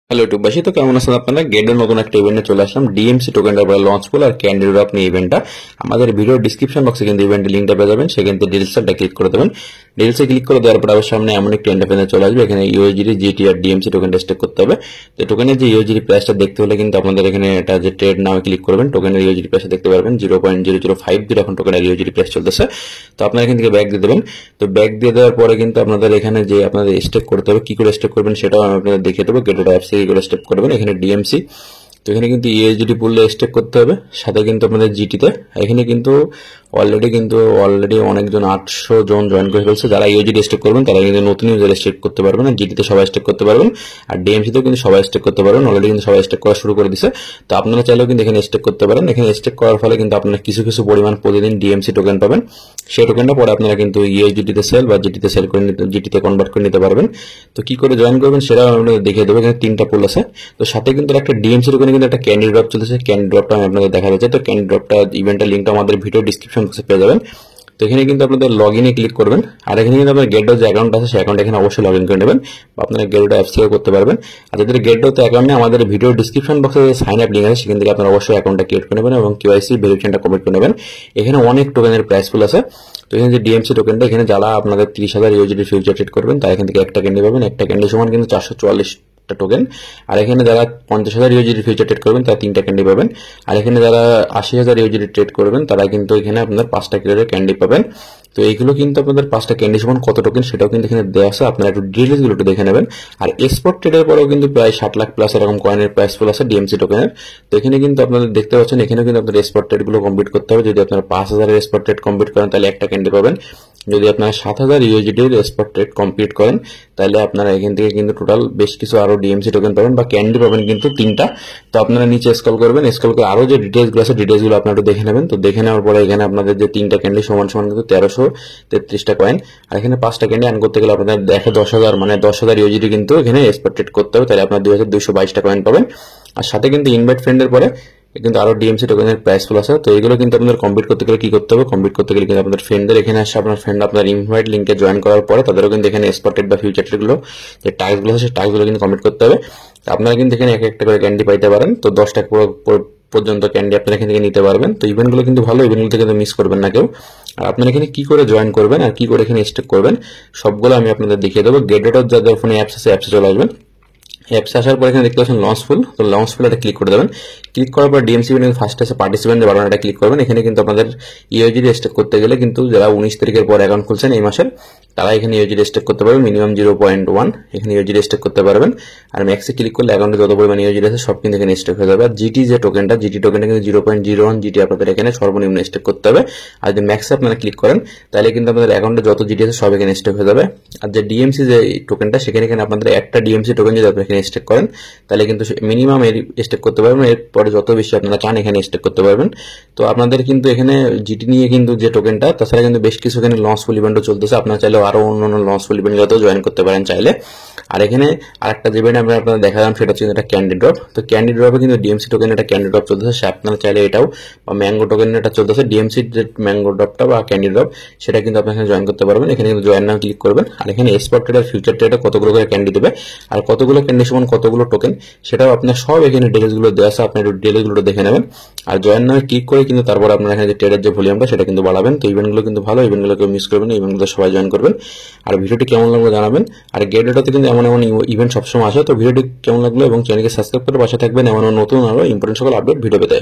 Hello ইউটিউববাসী, তো কেমন আছেন আপনারা? গেটের নতুন একটা ইভেন্টে চলে আসলাম। ডিএমসি টোকেনটার পরে লঞ্চ ফুল আর ক্যান্ডি ড্রপ নিয়ে ইভেন্টটা আমাদের ভিডিও ডিসক্রিপশন বক্সে কিন্তু ইভেন্টের লিঙ্কটা পেয়ে যাবেন। সেখান থেকে ডিটেলসটা ক্লিক করে দেবেন। ডিটেলসে ক্লিক করে দেওয়ার পর আবার সামনে এমন একটা ইন্টারফেসে চলে আসবে। এখানে ইউএসডি, জিটি আর ডিএমসি টোকেনটা স্টেক করতে হবে। তো টোকেনের যে ইউএসডি প্রাইসটা দেখতে হলে কিন্তু আপনাদের এখানে এটা যে ট্রেড নামে ক্লিক করবেন, টোকেনের ইউএসডি প্রাইসটা দেখতে পারবেন 0.0050 এখন টোকেনের ইউএসডি প্রাইস চলতেছে। তো আপনারা এখান থেকে ব্যাক দিয়ে দেবেন। তো ব্যাক দিয়ে দেওয়ার পরে কিন্তু আপনাদের এখানে যে আপনাদের স্টেক করতে হবে, কি করে স্টেক করবেন সেটাও আমি আপনাদের দেখিয়ে দেবো। গেটের অ্যাপস থেকে করে স্টেপ করবেন। এখানে ডিএমসি, তো এখানে কিন্তু ইউএসডি পুলে স্টেক করতে হবে, সাথে কিন্তু আপনাদের জিটিতে। এখানে কিন্তু অলরেডি অনেকজন 800 জন জয়েন করে ফেলছে। যারা ইউএসডি স্টেক করবেন তারা কিন্তু নতুন ইউজার স্টেক করতে পারবেন, আর জিটিতে সবাই স্টেক করতে পারবেন, আর ডিএমসিতেও কিন্তু সবাই স্টেক করতে পারবেন। অলরেডি কিন্তু সবাই স্টেক করা শুরু করে দিছে। তো আপনারা চাইলেও কিন্তু এখানে স্টেক করতে পারেন। এখানে স্টেক করার ফলে কিন্তু আপনারা কিছু পরিমাণ প্রতিদিন ডিএমসি টোকেন পাবেন। সেই টোকেনটা পরে আপনারা কিন্তু ইউএসডিতে সেল বা জিটিতে সেল করে নিতে, জিটিতে কনভার্ট করে নিতে পারবেন। তো কি করে জয়েন করবেন সেটাও আপনাদের দেখিয়ে দেবো। এখানে 3টা পুল আছে। তো সাথে কিন্তু একটা ডিএমসি টোকেনে কিন্তু একটা ক্যান্ডি ড্রপ চলতেছে। ক্যান্ডি ড্রপটা আমি আপনাদের দেখা যাচ্ছে। তো ক্যান্ডি ড্রপটা ইভেন্টের লিঙ্কটা আমাদের ভিডিও ডিসক্রিপশন বক্সে পেয়ে যাবেন। তো এখানে কিন্তু আপনাদের লগ ইনে ক্লিক করবেন, আর এখানে কিন্তু আপনার গেটডো যে অ্যাকাউন্ট আছে সেই অ্যাকাউন্ট এখানে অবশ্যই লগ ইন করে নেবেন, বা আপনারা গেটডো অ্যাপস থেকে করতে পারবেন। আর যাদের গেটডোতে অ্যাকাউন্ট নেই, আমাদের ভিডিও ডিসক্রিপশন বক্সে সাইন আপ লিঙ্ক আছে, সেখান থেকে আপনারা অবশ্যই অ্যাকাউন্টটা ক্রিয়েট করে নেবেন এবং কেওয়াইসি ভেরিফিকেশনটা কমপ্লিট করে নেবেন। এখানে অনেক টোকেনের প্রাইস ফুল আছে। তো এখানে যে ডিএমসি টোকেনটা, এখানে যারা আপনাদের 30,000 ইউএসডি ফিউচার ট্রেড করবেন তারা এখান থেকে একটা ক্যান্ডি পাবেন। একটা ক্যান্ডি সমান কিন্তু 444 টোকেন। আর এখানে যারা 50,000 ইউএসডি ফিউচার ট্রেড করবেন তারা 3টা ক্যান্ডি পাবেন। আর এখানে যারা 80,000 ইউএসডি ট্রেড করবেন তারা কিন্তু এখানে আপনার 5টা ক্যান্ডি পাবেন। তো এইগুলো কিন্তু আপনাদের 5টা ক্যান্ডি সমান কত টোকেন সেটাও কিন্তু এখানে দেওয়া আছে। আপনারা একটু ডিটেইলস গুলো একটু দেখে নেবেন। আর এক্সপোর্ট ট্রেডের পরেও কিন্তু প্রায় 60 লাখ প্লাস এরকম কয়েনের প্রাইস ফুল আছে ডিএমসি টোকেনের। তো এখানে কিন্তু আপনাদের দেখতে পাচ্ছেন, এখানে কিন্তু আপনাদের এক্সপোর্ট ট্রেড গুলো কমপ্লিট করতে হবে। যদি আপনারা 5,000 এর এক্সপোর্ট ট্রেড কমপ্লিট করেন তাহলে একটা ক্যান্ডি পাবেন। যদি আপনারা 7,000 ইউএসডির এক্সপোর্ট ট্রেড কমপ্লিট করেন তাহলে আপনারা এখান থেকে কিন্তু টোটাল বেশ কিছু আরো ডিএমসি টোকেন পাবেন বা ক্যান্ডি পাবেন কিন্তু 3টা। তো আপনারা নিচে স্ক্রল করবেন, স্ক্রল করে আরো যে ডিটেইলস গুলো আছে ডিটেইলস গুলো আপনারা একটু দেখে নেবেন। তো দেখে নেওয়ার পরে এখানে আপনাদের যে 3টা ক্যান্ডি সমান কিন্তু 1333টা কয়েন। আর এখানে 5টা ক্যান্ডি আর্ন করতে গেলে আপনাদের দেখে 10,000 মানে 10,000 ইউএসডি কিন্তু এখানে এক্সপোর্ট ট্রেড করতে হবে, তাহলে আপনারা 2222টা কয়েন পাবেন। আর সাথে কিন্তু ইনভাইট ফ্রেন্ডের পরে কিন্তু আরো ডিএমসি টোকেনের প্রাইস ফুল আছে। তো এগুলো কিন্তু আপনাদের কমপ্লিট করতে গেলে কি করতে হবে, কমপ্লিট করতে গেলে কিন্তু আপনাদের ফ্রেন্ডদের এখানে আসে, আপনার ফ্রেন্ড আপনার ইনভাইট লিঙ্কে জয়েন করার পরে তাদেরও কিন্তু এখানে এক্সপোর্টেড বা ফিউচার ট্রেড গুলো যে টাস্ক গুলো আছে সেই টাস্ক গুলো কিন্তু কমপ্লিট করতে হবে। আপনারা কিন্তু এখানে একটা করে ক্যান্ডি পাইতে পারেন। তো 10টা পর্যন্ত ক্যান্ডি আপনারা এখান থেকে নিতে পারবেন। তো ইভেন্ট গুলো কিন্তু ভালো, ইভেন্ট গুলো কিন্তু মিস করবেন না কেউ। আর আপনারা এখানে কি করে জয়েন করবেন আর কি করে এখানে স্টেক করবেন সবগুলো আমি আপনাদের দেখিয়ে দেবো। গেটডট যাদের ফোনে অ্যাপস আছে অ্যাপসে চলে আসবেন। অ্যাপসে আসার পর এখানে দেখতে পাচ্ছেন লঞ্চফুল। তো লঞ্চফুল এটা ক্লিক করে দেবেন। ক্লিক করার পর ডিএমসি ফার্স্ট আছে পার্টিসিপেন্ট যে বাটনটা ক্লিক করবেন। এখানে কিন্তু আপনাদের ইউএসডি স্টেক করতে গেলে কিন্তু যারা 19 তারিখের পর অ্যাকাউন্ট খুলছেন এই মাসের, তারা এখানে ইউএসডি স্টেক করতে পারবেন মিনিমাম 0.1 এখানে ইউএসডি স্টেক করতে পারবেন। আর ম্যাক্সে ক্লিক করলে অ্যাকাউন্টে যত পরিমাণ ইউএসডি আছে সব কিন্তু এখানে স্টেক হয়ে যাবে। আর জিটি যে টোকেনটা, জিটি টোকেনটা কিন্তু 0.01 জিটি আপনাদের এখানে সর্বনিম্ন স্টেক করতে হবে। আর যদি ম্যাক্সে আপনারা ক্লিক করেন তাহলে কিন্তু আপনাদের অ্যাকাউন্টে যত জিটি আছে সব এখানে স্টেক হয়ে যাবে। আর যে ডিএমসি যে টোকেনটা, সেখানে আপনাদের একটা ডিএমসি টোকেন যদি আপনি এখানে স্টেক করেন তাহলে কিন্তু মিনিমাম এর স্টেক করতে পারবেন। এরপরে যত বেশি আপনারা চান এখানে স্টেক করতে পারবেন। তো আপনাদের কিন্তু এখানে জিটি নিয়ে কিন্তু যে টোকেনটা, তাছাড়া কিন্তু বেশ কিছু এখানে লঞ্চফুল ইভেন্টও চলতেছে। আপনারা চাইলে আরো অন্যান্য লঞ্চফুল ইভেন্টগুলোতেও জয়েন করতে পারেন চাইলে। আর এখানে আরেকটা যে ইভেন্ট আমি আপনাদের দেখালাম সেটা হচ্ছে এটা ক্যান্ডি ড্রপ। তো ক্যান্ডি ড্রপে কিন্তু ডিএমসি টোকেন একটা ক্যান্ডি ড্রপ চলতেছে, সে আপনারা চাইলে এটাও বা ম্যাঙ্গো টোকেন এটা চলতেছে। ডিএমসি যে ম্যাঙ্গো ড্রপটা বা ক্যান্ডি ড্রপ সেটা কিন্তু আপনি এখানে জয়েন করতে পারবেন। এখানে কিন্তু জয়েন নাও ক্লিক করবেন। আর এখানে এক্সপোর্ট ট্রেড আর ফিউচার ট্রেডে কতগুলো করে ক্যান্ডি দেবে আর কতগুলো ক্যান্ডি সমান কতগুলো টোকেন সেটাও আপনার সব এখানে ডিটেইলস গুলো দেওয়া আছে। আপনি একটু ডিটেইলস গুলো দেখে নেবেন। আর জয়েন নামে ক্লিক করে কিন্তু তারপর আপনারা এখানে যে ট্রেডের যে ভলিউমটা সেটা কিন্তু বাড়াবেন। তো ইভেন্ট গুলো কিন্তু ভালো, ইভেন্ট গুলোকে মিস করবেন না, ইভেন্ট গুলো সবাই জয়েন করবেন। আর ভিডিওটি কেমন লাগলো জানাবেন। আর গেটডটতে কিন্তু এমন ইভেন্ট সবসময় আসে। তো ভিডিওটি কেমন লাগলো এবং চ্যানেলকে সাবস্ক্রাইব করে পাশে থাকবেন এমন নতুন আরো ইম্পর্টেন্ট সকল আপডেট ভিডিও পেতে।